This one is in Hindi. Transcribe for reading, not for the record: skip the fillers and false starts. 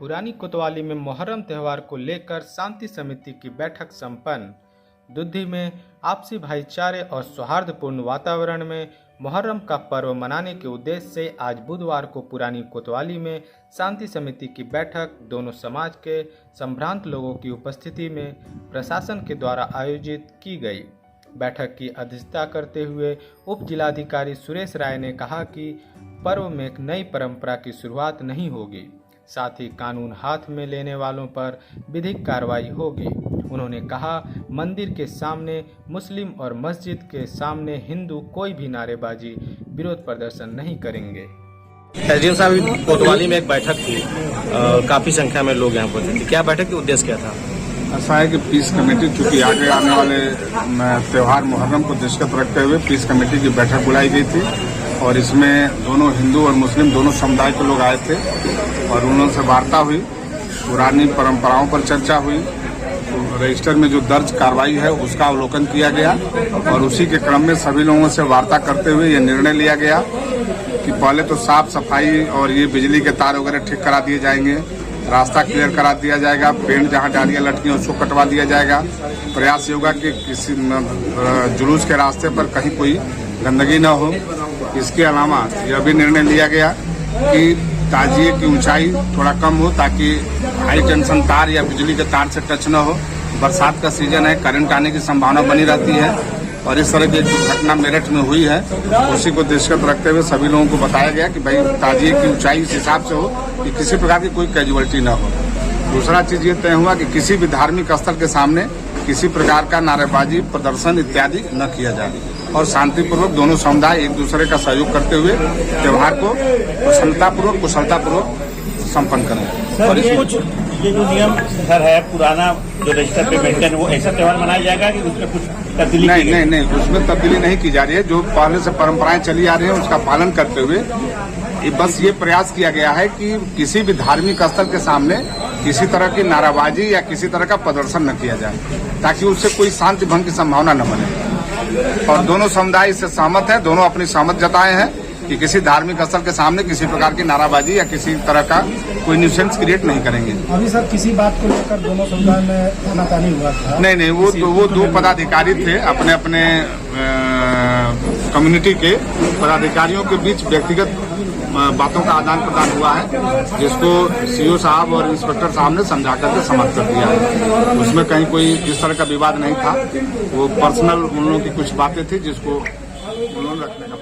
पुरानी कोतवाली में मुहर्रम त्यौहार को लेकर शांति समिति की बैठक संपन्न। दुद्धी में आपसी भाईचारे और सौहार्दपूर्ण वातावरण में मुहर्रम का पर्व मनाने के उद्देश्य से आज बुधवार को पुरानी कोतवाली में शांति समिति की बैठक दोनों समाज के संभ्रांत लोगों की उपस्थिति में प्रशासन के द्वारा आयोजित की गई। बैठक की अध्यक्षता करते हुए उप जिलाधिकारी सुरेश राय ने कहा कि पर्व में एक नई परंपरा की शुरुआत नहीं होगी, साथ ही कानून हाथ में लेने वालों पर विधिक कार्रवाई होगी। उन्होंने कहा, मंदिर के सामने मुस्लिम और मस्जिद के सामने हिंदू कोई भी नारेबाजी विरोध प्रदर्शन नहीं करेंगे। एसडीएम साहब, कोतवाली में एक बैठक थी, काफी संख्या में लोग यहाँ पहुंचे थे। क्या बैठक का उद्देश्य क्या था? ऐसा है कि पीस कमेटी चूंकि आगे आने वाले त्यौहार मुहर्रम को दृष्टिगत रखते हुए पीस कमेटी की बैठक बुलाई गई थी और इसमें दोनों हिंदू और मुस्लिम दोनों समुदाय के लोग आए थे और उन्होंने से वार्ता हुई, पुरानी परंपराओं पर चर्चा हुई, रजिस्टर में जो दर्ज कार्रवाई है उसका अवलोकन किया गया और उसी के क्रम में सभी लोगों से वार्ता करते हुए ये निर्णय लिया गया कि पहले तो साफ सफाई और ये बिजली के तार वगैरह ठीक करा दिए जाएंगे, रास्ता क्लियर करा दिया जाएगा, पेंट जहां डालियां लटकी उसको कटवा दिया जाएगा। प्रयास ये होगा कि किसी जुलूस के रास्ते पर कहीं कोई गंदगी न हो। इसके अलावा यह भी निर्णय लिया गया कि ताजिए की ऊंचाई थोड़ा कम हो ताकि हाई टेंशन तार या बिजली के तार से टच न हो। बरसात का सीजन है, करंट आने की संभावना बनी रहती है और इस तरह की जो घटना मेरठ में हुई है उसी को दृष्टिगत रखते हुए सभी लोगों को बताया गया कि भाई ताजिए की ऊंचाई इस हिसाब से हो कि किसी प्रकार की कोई कैजुअलिटी न हो। दूसरा चीज ये तय हुआ कि किसी भी धार्मिक स्थल के सामने किसी प्रकार का नारेबाजी प्रदर्शन इत्यादि न किया जाए और शांतिपूर्वक दोनों समुदाय एक दूसरे का सहयोग करते हुए त्योहार को कुशलतापूर्वक संपन्न करें। और कुछ ये जो नियम सर है पुराना जो रजिस्टर पे मेंटेन, वो ऐसा त्योहार मनाया जाएगा कि उसमें कुछ तब्दीली? नहीं, उसमें तब्दीली नहीं की जा रही है। जो पहले से परंपराएं चली आ रही हैं उसका पालन करते हुए बस ये प्रयास किया गया है कि किसी भी धार्मिक स्थल के सामने किसी तरह की नाराबाजी या किसी तरह का प्रदर्शन न किया जाए ताकि उससे कोई शांति भंग की संभावना न बने। और दोनों समुदाय इससे सहमत है, दोनों अपनी सहमत जताए हैं कि किसी धार्मिक स्थल के सामने किसी प्रकार की नाराबाजी या किसी तरह का कोई न्यूसेंस क्रिएट नहीं करेंगे। अभी सर किसी बात को लेकर दोनों समुदाय में आनाकानी हुआ था? नहीं, वो दो पदाधिकारी थे, अपने अपने कम्युनिटी के पदाधिकारियों के बीच व्यक्तिगत बातों का आदान प्रदान हुआ है जिसको सीओ साहब और इंस्पेक्टर साहब ने समझा करके समाप्त कर दिया है। उसमें कहीं कोई इस तरह का विवाद नहीं था, वो पर्सनल उन लोगों की कुछ बातें थी जिसको उन्होंने रखने का